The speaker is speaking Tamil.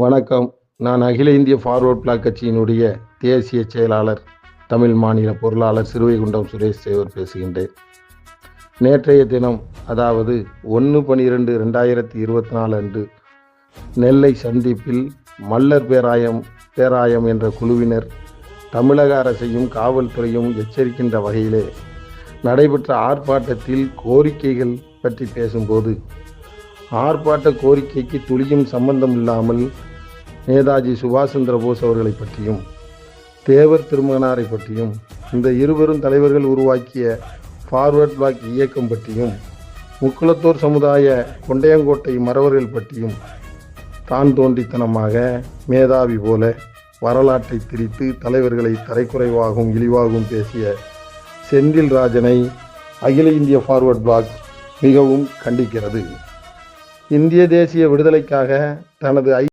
வணக்கம். நான் அகில இந்திய ஃபார்வர்ட் பிளாக் கட்சியினுடைய தேசிய செயலாளர், தமிழ் மாநில பொருளாளர் சிறுவைகுண்டம் சுரேஷ் தேவர் பேசுகின்றேன். நேற்றைய தினம், அதாவது 1/12/2024 அன்று நெல்லை சந்திப்பில் மல்லர் பேராயம் என்ற குழுவினர் தமிழக அரசையும் காவல்துறையும் எச்சரிக்கின்ற வகையிலே நடைபெற்ற ஆர்ப்பாட்டத்தில் கோரிக்கைகள் பற்றி பேசும்போது, ஆர்ப்பாட்ட கோரிக்கைக்கு துளியும் சம்பந்தம் இல்லாமல் நேதாஜி சுபாஷ் சந்திர போஸ் அவர்களை பற்றியும் தேவர் திருமகனாரை பற்றியும் இந்த இருவரும் தலைவர்கள் உருவாக்கிய ஃபார்வர்ட் பிளாக் இயக்கம் பற்றியும் முக்குளத்தோர் சமுதாய கொண்டையங்கோட்டை மறவர்கள் பற்றியும் தான் தோன்றித்தனமாக மேதாவி போல வரலாற்றை திரித்து தலைவர்களை தரைக்குறைவாகவும் இழிவாகவும் பேசிய செந்தில் ராஜனை அகில இந்திய ஃபார்வர்ட் பிளாக் மிகவும் கண்டிக்கிறது. இந்திய தேசிய விடுதலைக்காக தனது